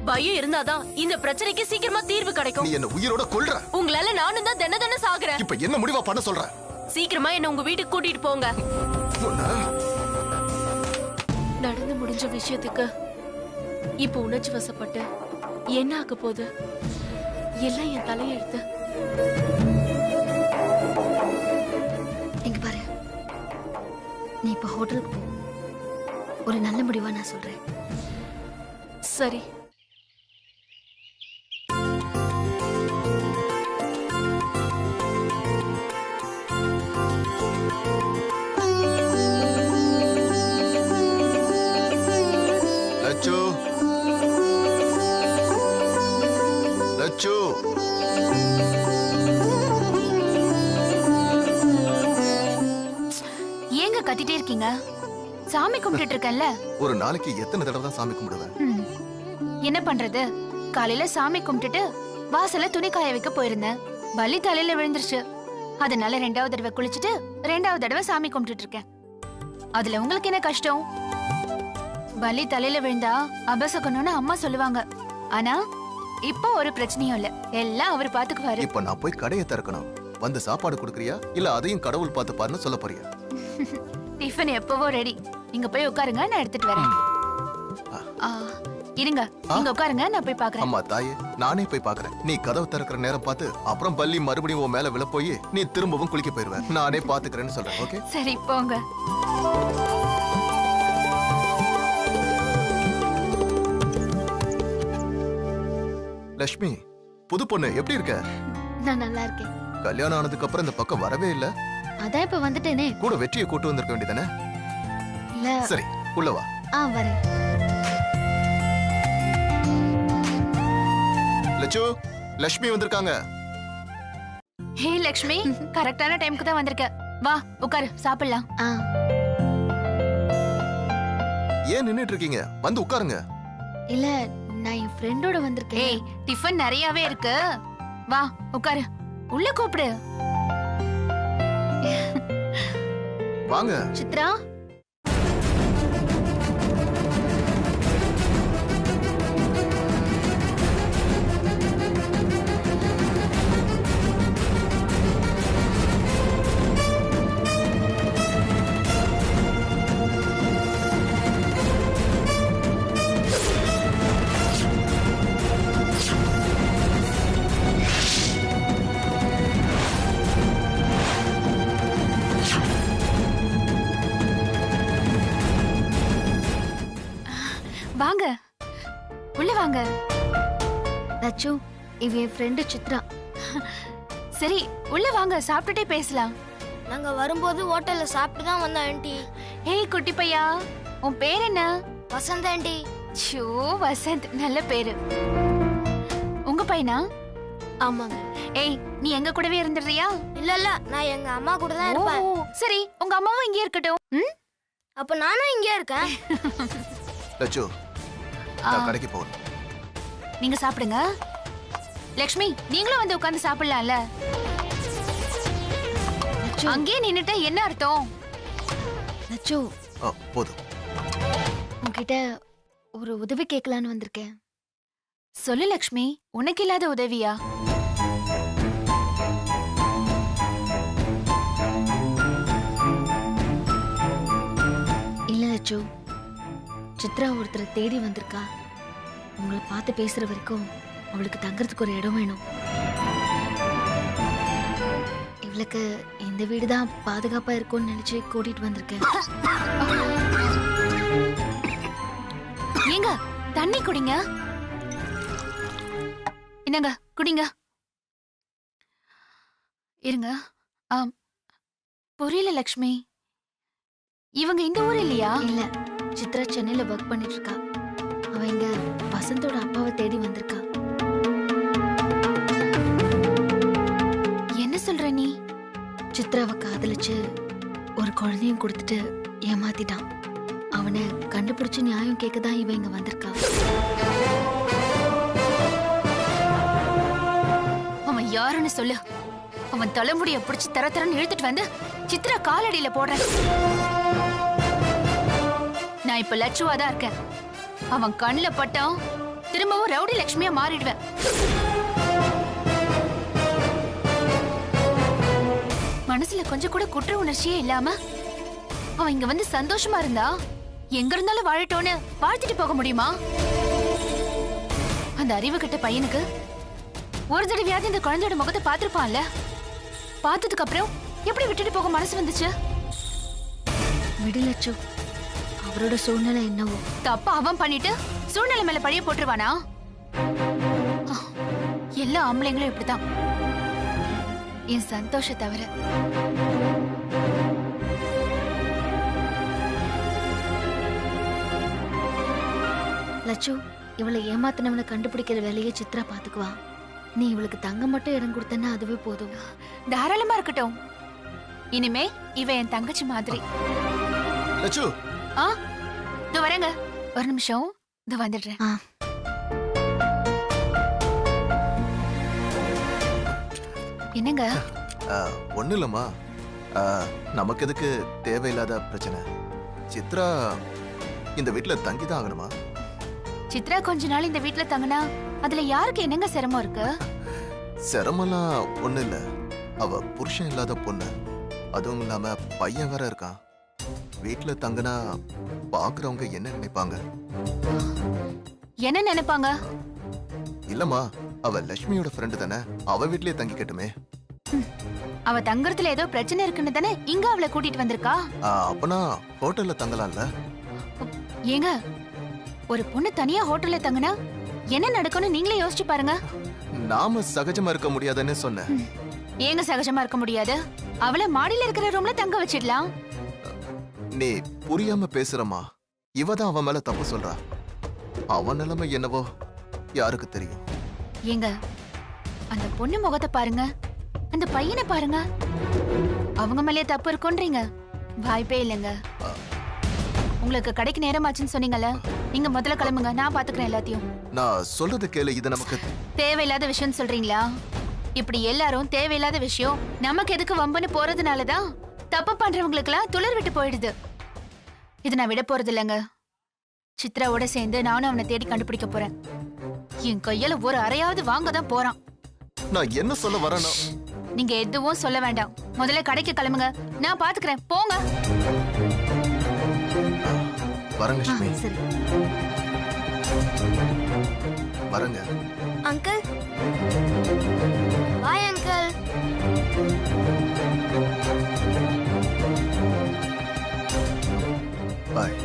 பயம் இருந்தாதான் இந்த பிரச்சனைக்கு சீக்கிரமா தீர்வு கிடைக்கும். நீ என்ன உயிரோட கொல்ற. உங்களால நானும் தான் தின சாகுறேன். இப்ப என்ன முடிவா பண்ண சொல்ற? சீக்கிரமா என்ன உங்க வீட்டுக்கு கூட்டிட்டு போங்க. நடந்து முடிஞ்ச விஷயத்துக்கு இப்ப உணர்ச்சி வசப்பட்டு என்ன ஆக போகுது? எல்லாம் என் தலையெழுத்து. இங்க பாரு, நீ இப்ப ஹோட்டலுக்கு போ. ஒரு நல்ல முடிவா நான் சொல்றேன். சரி. லச்சு, லச்சு, ஏங்க கத்திட்டே இருக்கீங்க? சாமி கும்பிட்டு இருக்கேன்ல. ஒரு நாளைக்கு எத்தனை தடவை தான் சாமி கும்பிடுவேன்? என்ன பண்றது? காலையில சாமி கும்பிட்டுட்டு வாசல்ல துணி காய வைக்க போயிருந்தேன். பலி தலையில விழுந்துருச்சு. அதனால 2வது தடவை குளிச்சுட்டு 2வது தடவை சாமி கும்பிட்டு இருக்கேன். அதுல உங்களுக்கு என்ன கஷ்டம்? பலி தலையில விழுந்தா அபசகணும்னு அம்மா சொல்லுவாங்க. ஆனா இப்போ ஒரு பிரச்சனையும் இல்ல, எல்லாம் அவர் பாத்துக்குவாரு. இப்ப நான் போய் கடையை திறக்கணும். வந்து சாப்பாடு கொடுக்கறியா இல்ல அதையும் கடவுள் பார்த்து பாருன்னு சொல்ல போறியா? டிஃபன் எப்பவோ ரெடி. நீங்க போய் உட்காருங்க, நான் எடுத்துட்டு வரேன். இருங்க, நீங்க உட்காருங்க, நான் போய் பாக்குறேன். அம்மா தாயே, நானே போய் பாக்குறேன். நீ கதவு திறக்கிற நேரம் பார்த்து அப்புறம் பள்ளி மறுபடியும் உன் மேல விழ போய் நீ திரும்பவும் குளிக்க போயிருவேன். நானே பாத்துக்கிறேன்னு சொல்றேன். ஓகே, சரி போங்க. லட்சுமி, புது பொண்ணு எப்படி இருக்க? நான் நல்லா இருக்கேன். கல்யாணம் ஆனதுக்கு அப்புறம் இந்த பக்கம் வரவே இல்ல. அதான் இப்ப வந்துட்டேனே. கூட வெற்றியை கூட்டு வந்திருக்க வேண்டியதானே? இல்ல. சரி, உள்ள வா. வரேன். லட்சு, லட்சுமி வந்திருக்காங்க. ஹே லட்சுமி, கரெக்டான டைம்க்கு தான் வந்திருக்க. வா உட்காரு, சாப்பிடலாம். ஏன் நின்னுட்டு இருக்கீங்க? வந்து உட்காருங்க. இல்ல, நான் என் ஃப்ரெண்டோட வந்திருக்கேன். ஏய், டிஃபன் நிறையவே இருக்கு. வா உட்காரு, உள்ள கூப்பிடு. வாங்க. சித்ரா, வாங்க, உள்ள வாங்க. லட்சு, இவ என் ஃப்ரெண்டு சித்ரா. சரி, உள்ள வாங்க, சாப்பிட்டுட்டே பேசலாம். நாங்க வரும்போது ஹோட்டல்ல சாப்பிட்டு தான் வந்தோம் ஆண்டி. ஏய் குட்டி பையா, உன் பேர் என்ன? வசந்த் ஆண்டி. ஷோ வசந்த், நல்ல பேரு. உங்க பையனா? ஆமாங்க. ஏய், நீ எங்க கூடவே இருந்துறியா? இல்ல, நான் எங்க அம்மா கூட தான் இருப்பேன். சரி, உங்க அம்மாவும் இங்கே இருக்கட்டும். அப்ப நானும் இங்கே இருக்கேன். லட்சு, நான் கடைக்கு போறேன். நீங்க சாப்பிடுங்க. லக்ஷ்மி, நீங்களும் வந்து உட்கார்ந்து சாப்பிடலாம்ல. அங்கே நின்னுட்ட என்ன அர்த்தம்? லட்சு, போதும். உன்கிட்ட ஒரு உதவி கேட்கலான்னு வந்திருக்கேன். சொல்லு லக்ஷ்மி, உனக்கு இல்லாத உதவியா? இல்ல லட்சு, சித்ரா ஒருத்தரை தேடி வந்திருக்கா. உங்களை பார்த்து பேசுற வரைக்கும் அவளுக்கு தங்கறதுக்கு ஒரு இடம் வேணும். இவளுக்கு இந்த வீடுதான் பாதுகாப்பா இருக்கும்னு நினைச்சு கூட்டிட்டு வந்திருக்கேன். ஏங்க, தண்ணி குடிங்க. என்னங்க, குடிங்க. இருங்க. புரியல லக்ஷ்மி, இவங்க இந்த ஊர் இல்லையா? இல்ல, சித்ரா சென்னையில ஒர்க் பண்ணிட்டு இருக்கா. அவ இங்க வசந்தோட அப்பாவை தேடி வந்திருக்கா. என்ன சொல்ற நீ? சித்ராவை காதலிச்சு ஒரு குழந்தையும் கொடுத்துட்டு ஏமாத்திட்டான். அவனை கண்டுபிடிச்சு நியாயம் கேட்கதான் இவ இங்க வந்திருக்கா. அவன் யாருன்னு சொல்லு. அவன் தலைமுடிய பிடிச்சு தரன்னு இழுத்துட்டு வந்து சித்ரா காலடியில போடுறேன். நான் இப்ப லட்சுவா தான் இருக்கேன். அவன் கண்ணுல பட்டான் திரும்பவும் ரவுடி லட்சுமியா மாறிடுவேன். மனசுல கொஞ்சம் கூட குற்ற உணர்ச்சியே இல்லாம அவன் இங்க வந்து சந்தோஷமா இருந்தா எங்க இருந்தாலும் வாழட்டோன்னு வாழ்த்திட்டு போக முடியுமா? அந்த அறிவு கிட்ட பையனுக்கு ஒரு தடவையாவது இந்த குழந்தையோட முகத்தை பார்த்திருப்பான்ல. பார்த்ததுக்கு அப்புறம் எப்படி விட்டுட்டு போக மனசு வந்துச்சு? விடுலட்சு, அவரோட சூழ்நிலை என்னவோ. தப்பா அவன் பண்ணிட்டு சூழ்நிலை மேல பழிய போட்டுருவானா? எல்லா ஆம்பளைங்களும் இப்படிதான், என் சந்தோஷ தவிர. லட்சு, இவளை ஏமாத்தினவனை கண்டுபிடிக்கிற வேலையை சித்ரா பாத்துக்குவா. நீ இவளுக்கு தங்க மட்டும் இடம் கொடுத்தனா அதுவே போதும். தாராளமா இருக்கட்டும். இனிமே இவ என் தங்கச்சி மாதிரி. லட்சு, இதோ வரேங்க, ஒரு நிமிஷம், இதோ வந்துடுறேன். என்னங்க? ஒண்ணு இல்லம்மா, நமக்கு எதுக்கு தேவையில்லாத பிரச்சனை? சித்ரா இந்த வீட்டுல தங்கிதான் ஆகணுமா? சித்ரா கொஞ்ச நாள் இந்த வீட்டுல தங்கினா அதுல யாருக்கு என்னங்க சிரமம் இருக்கு? சிரமம்லாம் ஒண்ணு இல்ல. அவ புருஷன் இல்லாத பொண்ணு, அதுவும் இல்லாம பையன் வேற இருக்கான். வீட்டுல தங்கினா பாக்குறவங்க என்ன நினைப்பாங்க? என்ன நினைப்பாங்க? இல்லம்மா, அவ லட்சுமியோட ஃப்ரெண்டு தானே, அவ வீட்லயே தங்கிக்கட்டுமே. அவ தங்குறதுல ஏதோ பிரச்சனை இருக்குன்னு தானே இங்க அவளை கூட்டிட்டு வந்திருக்கா. அப்பனா ஹோட்டல்ல தங்கலாம்ல? ஏங்க, ஒரு பொண்ணு தனியா ஹோட்டல்ல தங்கினா என்ன நடக்கும்னு நீங்களே யோசிச்சு பாருங்க. நாம சகஜமா இருக்க முடியாதுன்னு சொன்னேன். ஏங்க சகஜமா இருக்க முடியாது? அவளை மாடியில இருக்கிற ரூம்ல தங்க வச்சிடலாம். நீ புரியாம பேசுறமா. இவதான் அவன் மேல தப்பு சொல்றா. அவன் நிலைமை என்னவோ யாருக்கு தெரியும்? ஏங்க, அந்த பொண்ணு முகத்தை பாருங்க, அந்த பையனை பாருங்க. அவங்க மேலே தப்பு இருக்குன்றீங்க? வாய்ப்பே இல்லைங்க. உங்களுக்கு கடைக்கு நேரமாச்சுன்னு சொன்னீங்கல்ல, நீங்க முதல்ல கிளம்புங்க, நான் பாத்துக்கிறேன் எல்லாத்தையும். நான் சொல்றது கேளு, இது நமக்கு தேவையில்லாத விஷயம் சொல்றீங்களா? இப்படி எல்லாரும் தேவையில்லாத விஷயம் நமக்கு எதுக்கு வம்புன்னு போறதுனாலதான் தப்பு பண்றவங்களுக்கெல்லாம் துளிர் விட்டு போயிடுது. இது நான் விட போறது இல்லைங்க. சித்ராவோட சேர்ந்து நானும் அவனை தேடி கண்டுபிடிக்க போறேன். என் கையில ஒரு அறையாவது வாங்க தான் போறான். நான் என்ன சொல்ல வரேன்னா, நீங்க எதுவும் சொல்ல வேண்டாம். முதல்ல கடைக்கு கிளம்புங்க, நான் பாத்துக்கிறேன், போங்க. வரலட்சுமி. சரி வரங்க. Uncle, bye uncle. Bye.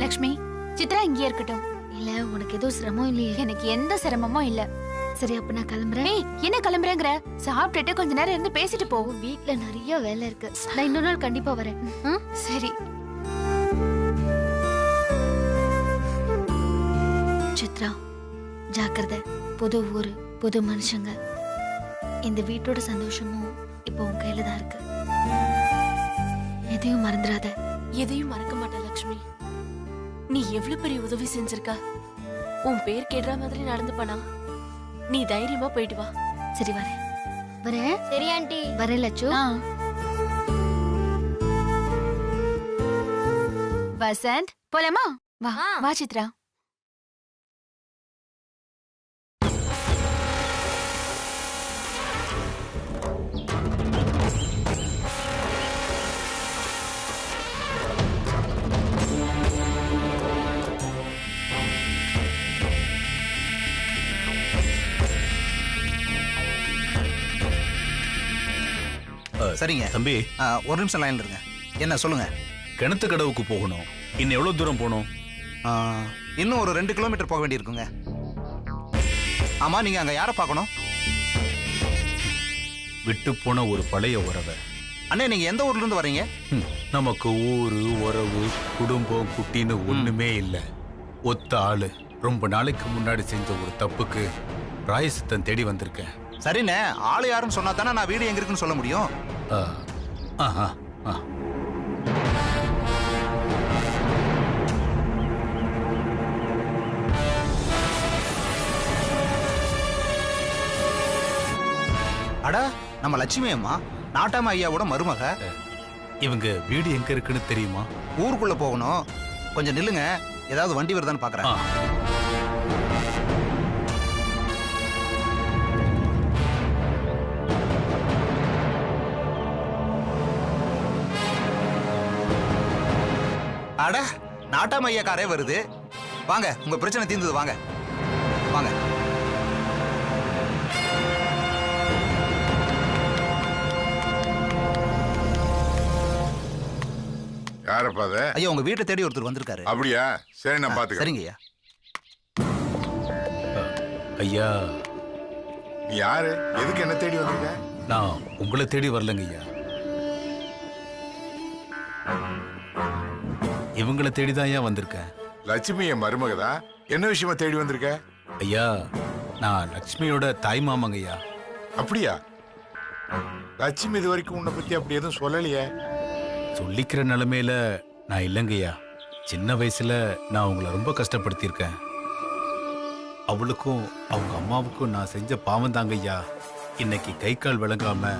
Lakshmi, Chitra இங்கே இருக்கட்டும். இல்ல, உனக்கு எதுவும் சிரமம் இல்லையே? எனக்கு எந்த சிரமமும் இல்ல. சரி, அப்ப நான் கிளம்புறேன். ஏய், என்ன கிளம்புறேங்கிற? சாப்பிட்டுட்டு கொஞ்ச நேரம் இருந்து பேசிட்டு போ. வீட்ல நிறைய வேலை இருக்கு. நான் இன்னொரு நாள் கண்டிப்பா வரேன். சரி. சித்ரா, ஜாக்கிரதை. புது ஊரு, புது மனுஷங்க. இந்த வீட்டோட சந்தோஷமும் இப்போ உன் கையில தான் இருக்கு. எதையும் மறந்துடாத. எதையும் மறக்க மாட்டேன் லட்சுமி. நீ எவ்வளவு பெரிய உதவி செஞ்சிருக்க. உன் பேர் கேடுற மாதிரி நடந்துப்பனா? நீ தைரியமா போயிட்டு வா. சரி, வரேன். வரேன். சரி ஆண்டி, வரேன் லட்சு. வசந்த், போலாமா? வா வா சித்ரா. சரிங்க தம்பி, ஒரு நிமிஷம் லைன்ல இருங்க. என்ன சொல்லுங்க? கிணத்து கடவுக்கு போகணும். இன்னும் எவ்வளவு தூரம் போகணும்? இன்னும் ஒரு 2 கிலோமீட்டர் போக வேண்டியிருக்குங்க. ஆமா, நீங்க அங்க யாரை பார்க்கணும்? விட்டு போன ஒரு பழைய உறவை. அண்ணே, நீங்க எந்த ஊர்ல இருந்து வரீங்க? நமக்கு ஊரு, உறவு, குடும்பம், குட்டின்னு ஒண்ணுமே இல்ல. ஒத்த ஆளு ரொம்ப நாளைக்கு முன்னாடி செஞ்ச ஒரு தப்புக்கு பிராயசித்தம் தேடி வந்திருக்கேன். சரிண்ணே, ஆளு யாருன்னு சொன்னா தானே நான் வீடு எங்க இருக்குன்னு சொல்ல முடியும். அடா, நம்ம லட்சுமி அம்மா நாட்டாம ஐயாவோட மருமக. இவங்க வீடு எங்க இருக்குன்னு தெரியுமா? ஊருக்குள்ள போகணும், கொஞ்சம் நில்லுங்க, ஏதாவது வண்டி வருதான்னு பாக்குறேன். அட, நாட்டாம ஐயா காரே வருது. வாங்க, உங்க பிரச்சனை தீர்ந்தது, வாங்க வாங்க. யாரப்பா அது? ஐயா, உங்க வீட்டை தேடி ஒருத்தர் வந்திருக்காரு. அப்படியா? சரி, நான் பாத்துக்கிறேன். சரிங்க ஐயா. ஐயா, நீ யாரு? எதுக்கு என்ன தேடி வந்திருக்க? நான் உங்களை தேடி வரலங்க ஐயா, இவங்களை தேடிதான் ஐயா வந்திருக்கேன். லட்சுமி என் மருமகதா? என்ன விஷயமா தேடி வந்திருக்க? ஐயா, நான் லட்சுமியோட தாய் மாமாங்க ஐயா. அப்படியா? லட்சுமி இது வரைக்கும் உன்னை பத்தி அப்படி எதுவும் சொல்லலையே. சொல்லிக்கிற நிலைமையில நான் இல்லைங்கய்யா. சின்ன வயசுல நான் உங்களை ரொம்ப கஷ்டப்படுத்தியிருக்கேன். அவளுக்கும் அவங்க அம்மாவுக்கும் நான் செஞ்ச பாவம் தாங்க ஐயா இன்னைக்கு கை கால் விளங்காம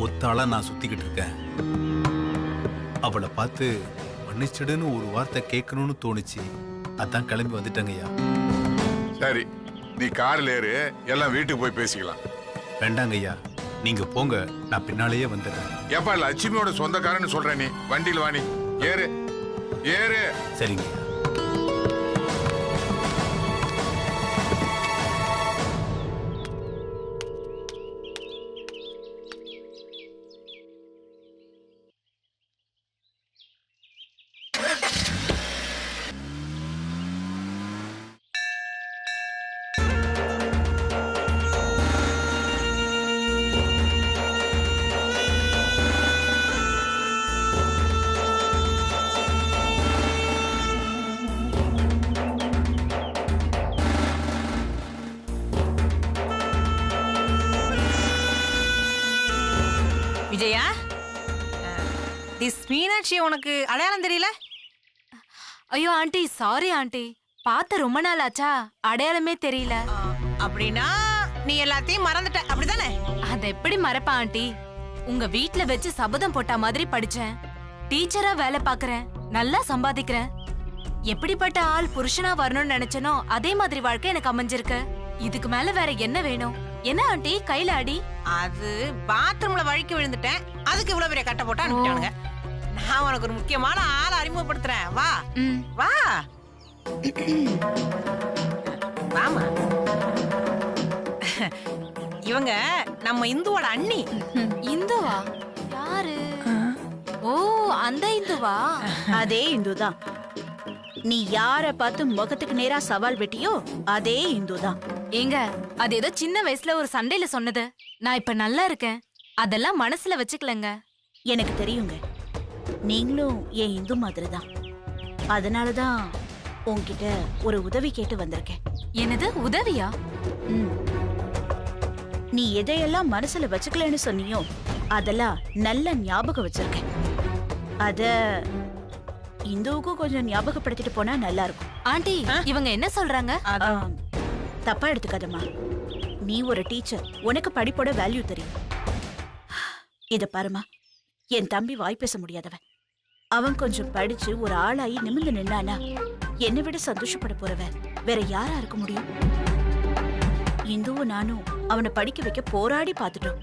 ஒத்தாளா நான் சுத்திக்கிட்டு இருக்கேன். அவளை பார்த்து மன்னிச்சிடுன்னு ஒரு வார்த்தை கேட்கணும்னு தோணுச்சு, அதான் கிளம்பி வந்துட்டேங்க ஐயா. சரி, நீ கார்ல ஏறு, எல்லாம் வீட்டுக்கு போய் பேசிக்கலாம். வேண்டாங்க ஐயா, நீங்க போங்க, நான் பின்னாலேயே வந்துடுறேன். ஏப்பா, லட்சுமியோட சொந்தக்காரன்னு சொல்ற நீ? வண்டியில் வாணி, ஏறு ஏறு. சரிங்க. விஜயா, திஸ் மீனாட்சி உனக்கு அடையாளம் தெரியல? ஐயோ ஆண்டி, சாரி ஆண்டி, பார்த்த ரொம்ப நாள் ஆச்சா, அடையாளமே தெரியல. அப்படின்னா நீ எல்லாத்தையும் மறந்துட்ட, அப்படிதானே? அத எப்படி மறப்பா ஆண்டி? உங்க வீட்ல வச்சு சபதம் போட்ட மாதிரி படிச்சேன், டீச்சரா வேலை பாக்குறேன், நல்லா சம்பாதிக்கிறேன். எப்படிப்பட்ட ஆள் புருஷனா வரணும்னு நினைச்சனோ அதே மாதிரி வாழ்க்கை எனக்கு அமைஞ்சிருக்கு. இதுக்கு மேல வேற என்ன வேணும்? என்ன ஆண்டி கையில அடி? அது பாத்ரூம்ல வழுக்கி விழுந்துட்டேன், அதுக்கு இவ்வளவு பெரிய கட்டை போட்டு அனுப்பிட்டானுங்க. நான் உனக்கு ஒரு முக்கியமான ஆளை அறிமுகப்படுத்துறேன், வா வா. வாமா. இவங்க நம்ம இந்துவோட அண்ணி. இந்துவா? யாரு? ஓ, அந்த இந்துவா? அதே இந்துதான். நீ யார பார்த்து முகத்துக்கு நேரா சவால் வெட்டியோ அதே இந்துதான். ஏங்க, அது ஏதோ சின்ன வயசுல ஒரு சண்டையில சொன்னது. நான் இப்ப நல்லா இருக்கேன், அதெல்லாம் மனசுல வச்சுக்கலங்க. எனக்கு தெரியுங்க, நீங்களும் என் இந்து மாதிரி தான். அதனாலதான் உன்கிட்ட ஒரு உதவி கேட்டு வந்திருக்கேன். என்னது உதவியா? நீ எதையெல்லாம் மனசுல வச்சுக்கலன்னு சொன்னியோ அதெல்லாம் நல்ல ஞாபகம் வச்சிருக்கேன். அத இந்துவுக்கும் கொஞ்சம் ஞாபகப்படுத்திட்டு போனா நல்லா இருக்கும். ஆண்டி, இவங்க என்ன சொல்றாங்க? தப்பா எடுத்துக்காதம்மா, நீ ஒரு டீச்சர், உனக்கு படிப்போட வேல்யூ தெரியும். இத பாருமா, என் தம்பி வாய் பேச முடியாதவன். அவன் கொஞ்சம் படிச்சு ஒரு ஆளாயி நிமிர்ந்து நின்னானா என்னை விட சந்தோஷப்பட போறவன் வேற யாரா இருக்க முடியும்? இந்துவும் நானும் அவனை படிக்க வைக்க போராடி பார்த்துட்டோம்,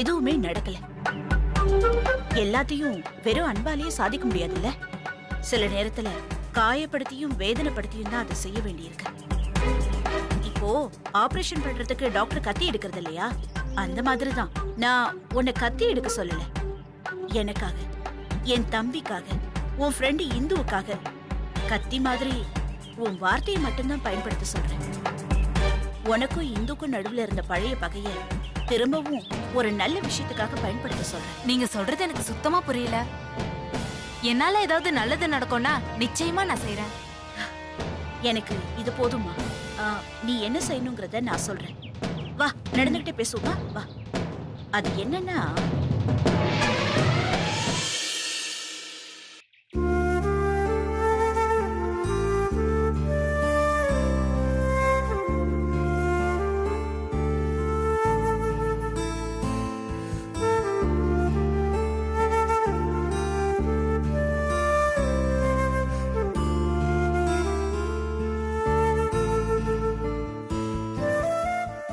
எதுவுமே நடக்கல. எல்லாத்தையும் வெறும் அன்பாலேயே சாதிக்க முடியாதுல்ல. சில நேரத்துல காயப்படுத்தியும் வேதனைப்படுத்தியும் தான் அதை செய்ய வேண்டியிருக்கு. இப்போ ஆபரேஷன் பண்றதுக்கு டாக்டர் கத்தி எடுக்கிறது இல்லையா, அந்த மாதிரிதான் நான் உன்னை கத்தி எடுக்க சொல்லல. எனக்காக, என் தம்பிக்காக, உன் ஃப்ரெண்டு இந்துவுக்காக கத்தி மாதிரி உன் வார்த்தையை மட்டும்தான் பயன்படுத்த சொல்றேன். உனக்கும் இந்துக்கும் நடுவுல இருந்த பழைய பகைய திரும்பவும் ஒரு நல்ல விஷயத்துக்காக பயன்படுத்த சொல்றேன். நீங்க சொல்றது எனக்கு சுத்தமா புரியல. என்னால ஏதாவது நல்லது நடக்கும்னா நிச்சயமா நான் செய்றேன். எனக்கு இது போதுமா? நீ என்ன செய்யணுங்கிறத நான் சொல்றேன். வா, நடந்துகிட்டே பேசுவா, வா. அது என்னன்னா,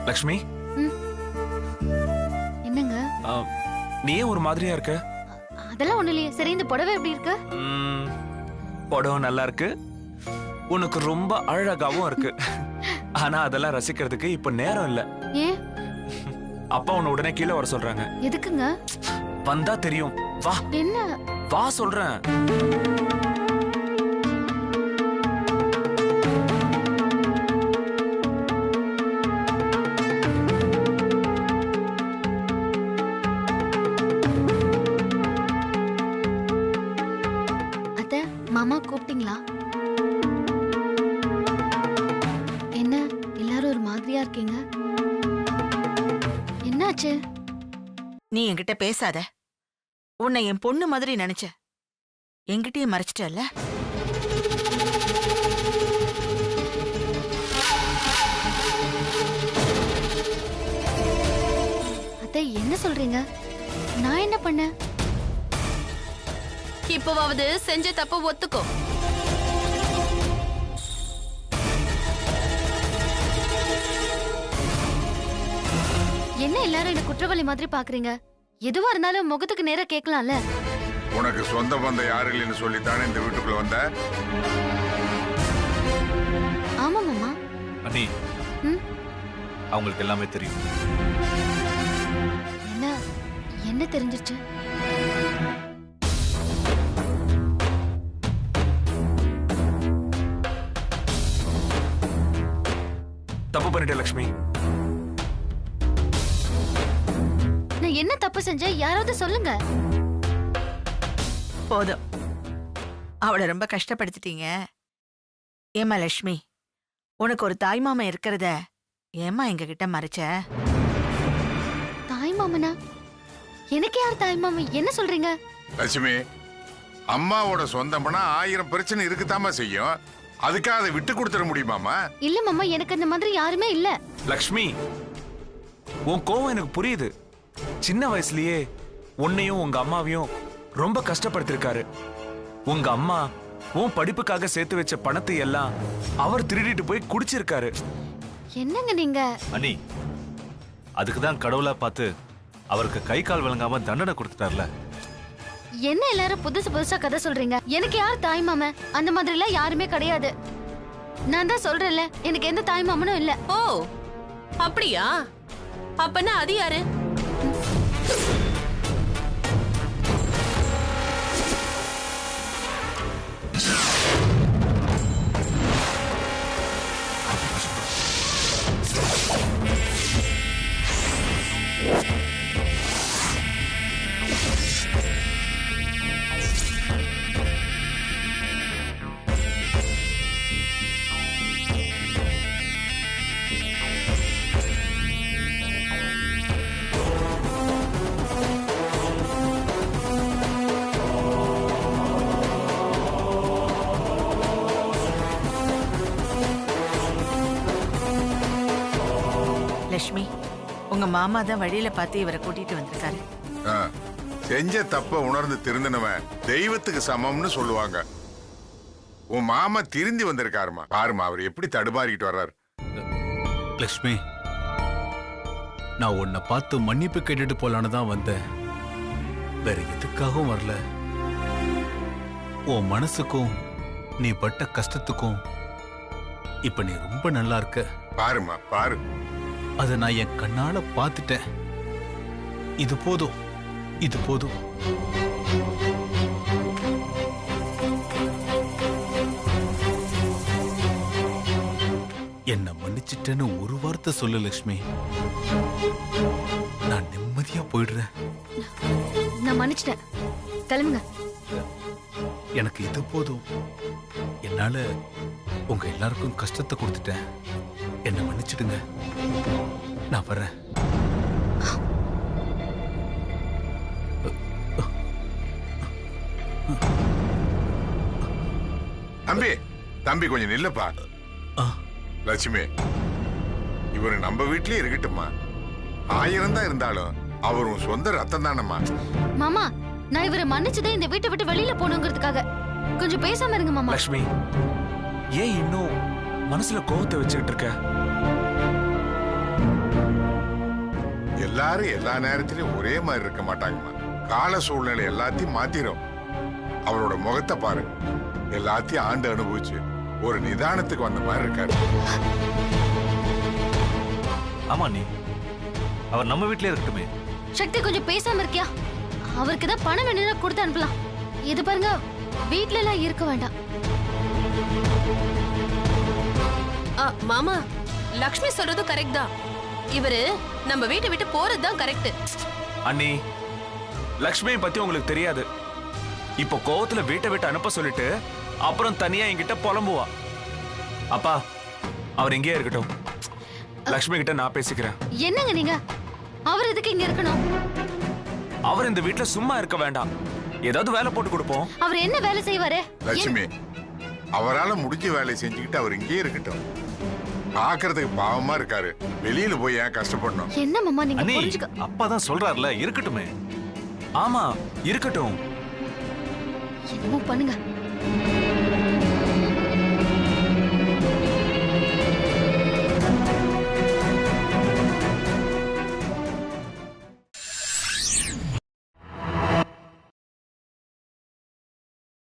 லக்ஷ்மி, என்னங்க? நீ ஏன் ஒரு மாதிரியா இருக்க? அதெல்லாம் ஒண்ணு இல்லையே. சரி, இந்த புடவை எப்படி இருக்கு? புடவை நல்லா இருக்கு, உனக்கு ரொம்ப அழகாவும் இருக்கு. ஆனா அதெல்லாம் ரசிக்கிறதுக்கு இப்ப நேரம் இல்ல. ஏன்? அப்பா உன்னை உடனே கீழே வர சொல்றாங்க. எதுக்குங்க? வந்தா தெரியும், வா. என்ன? வா சொல்றேன். அத்தை, மாமா கூப்பிட்டீங்களா? என்ன எல்லாரும் ஒரு மாதிரியா இருக்கீங்க? என்னாச்சு? நீ என்கிட்ட பேசாத. உன்னை என் பொண்ணு மாதிரி நினைச்ச, என்கிட்டயே மறைச்சிட்டல்ல. அத்தை, என்ன சொல்றீங்க? நான் என்ன பண்ணேன்? இப்போவாவது செஞ்ச தப்ப ஒத்துக்கோ. என்ன எல்லாரும் என்ன குற்றவாளி மாதிரி பாக்குறீங்க? எதுவா இருந்தாலும் முகத்துக்கு நேரா கேட்கலாம்ல. உனக்கு சொந்த பந்தம் யாரு இல்லைன்னு சொல்லித்தானே இந்த வீட்டுக்குள்ள வந்த? ஆமா மாமா. அண்ணி, அவங்களுக்கு எல்லாமே தெரியும். என்ன என்ன தெரிஞ்சிச்சு? தப்பு பண்ணிட்டேன் லக்ஷ்மி. நான் என்ன தப்பு செஞ்சேன்? யாராவது சொல்லுங்க. போதும், அவளை ரொம்ப கஷ்டப்படுத்திட்டீங்க. ஏமா லட்சுமி, உனக்கு ஒரு தாய் மாமா இருக்கிறத ஏமா எங்க கிட்ட மறைச்ச? தாய் மாமனா? எனக்கு யார் தாய் மாமா? என்ன சொல்றீங்க? லட்சுமி, அம்மாவோட சொந்தம்னா 1000 பிரச்சனை இருக்குதாமா செய்யும். அதுக்காக அதை விட்டு கொடுத்துட முடியுமாமா? இல்ல மாமா, எனக்கு அந்த மாதிரி யாருமே இல்ல. லக்ஷ்மி, உன் கோவம் எனக்கு புரியுது. சின்ன வயசுலயே உன்னையும் உங்க அம்மாவையும் ரொம்ப கஷ்டப்படுத்திருக்காரு. உங்க அம்மா உன் படிப்புக்காக சேர்த்து வச்ச பணத்தை எல்லாம் அவர் திருடிட்டு போய் குடிச்சிருக்காரு. என்னங்க நீங்க? அண்ணி, அதுக்கு தான் கடவுளா பார்த்து அவருக்கு கை கால் விளங்காம தண்டனை கொடுத்துட்டார்ல. என்ன எல்லாரும் புதுசு புதுசா கதை சொல்றீங்க? எனக்கு யார் தாய் மாமன்? அந்த மாதிரி எல்லாம் யாருமே கிடையாது. நான் தான் சொல்றேன்ல, எனக்கு எந்த தாய் மாமனும் இல்ல. ஓ, அப்படியா? அப்பனா அது யாரு? லட்சுமி, உங்க மாமா தான் வழியில பார்த்து இவரை கூட்டிட்டு வந்திருக்காரு. செஞ்ச தப்ப உணர்ந்து திருந்தினவன் தெய்வத்துக்கு சமம்னு சொல்லுவாங்க. உன் மாமா திருந்தி வந்திருக்காருமா. பாருமா அவர் எப்படி தடுமாறிக்கிட்டு வர்றாரு. லக்ஷ்மி, நான் உன்னை பார்த்து மன்னிப்பு கேட்டுட்டு போலான்னு தான் வந்தேன். வேற எதுக்காகவும் வரல. உன் மனசுக்கும் நீ பட்ட கஷ்டத்துக்கும் இப்ப நீ ரொம்ப நல்லா இருக்க. பாருமா பாரு, அதை நான் என் கண்ணால பார்த்துட்டேன். இது போதும், இது போதும். என்ன மன்னிச்சிட்டேன்னு ஒரு வார்த்தை சொல்லு லட்சுமி. நான் நிம்மதியா போயிடுறேன். நான் மன்னிச்சிட்டேன், கிளம்புங்க. எனக்கு இது போதும். என்னால உங்க எல்லாருக்கும் கஷ்டத்தை கொடுத்துட்டேன். என்ன மன்னிச்சிடுங்க. நான் வர்றேன். தம்பி தம்பி கொஞ்சம் நில்லப்பா. லட்சுமி, இவரு நம்ம வீட்லயே இருக்கட்டுமா. 1000 தான் இருந்தாலும் அவரும் சொந்த ரத்தம் தானம்மா. மாமா, நான் இவரை மன்னிச்சதே இந்த வீட்டை விட்டு வெளியில போகணுங்கிறதுக்காக. கொஞ்சம் பேசாம இருங்க மாமா. லட்சுமி, ஏன் இன்னும் மனசுல கோவத்தை வச்சுக்கிட்டு இருக்க? எல்லாரும் எல்லா நேரத்திலயும் ஒரே மாதிரி இருக்க மாட்டாங்கம்மா. கால சூழ்நிலை எல்லாத்தையும் மாத்திரும். அவரோட முகத்தை பாரு, எல்லாத்தையும் ஆண்டு அனுபவிச்சு ஒரு நிதானத்துக்கு வந்த மாதிரி இருக்காரு. ஆமா நீ அவர் நம்ம வீட்லயே இருக்கட்டுமே. சக்தி கொஞ்சம் பேசாம இருக்கியா? அவருக்கு தான் பணம் வேணும்னா கொடுத்து அனுப்பலாம். இது பாருங்க, வீட்ல எல்லாம் இருக்க வேண்டாம். மாமா, லக்ஷ்மி சொல்றது கரெக்ட் தான். இவரு நம்ம வீட்டை விட்டு போறதுதான் கரெக்ட். அண்ணி, லக்ஷ்மியை பத்தி உங்களுக்கு தெரியாது. இப்போ கோவத்துல வீட்டை விட்டு அனுப்ப சொல்லிட்டு அப்புறம் தனியா என்கிட்ட புலம்புவா. அப்பா, அவர் இங்கேயே இருக்கட்டும். லக்ஷ்மி கிட்ட நான் பேசிக்கிறேன். என்னங்க நீங்க? அவர் எதுக்கு இங்க இருக்கணும்? அவர் இந்த வீட்டுல சும்மா இருக்க வேண்டாம், ஏதாவது வேலை போட்டு கொடுப்போம். அவர் என்ன வேலை செய்வாரு? லட்சுமி, அவரால முடிஞ்ச வேலையை செஞ்சுக்கிட்டு அவர் இங்கேயே இருக்கட்டும். பாக்குறதுக்கு பாவமா இருக்காரு. வெளியில போய் ஏன் கஷ்டப்படணும்? என்ன மாமா நீங்க அண்ணி, புரிஞ்சுக்க. அப்பா தான் சொல்றாருல, இருக்கட்டுமே. ஆமா, இருக்கட்டும். என்னமோ பண்ணுங்க.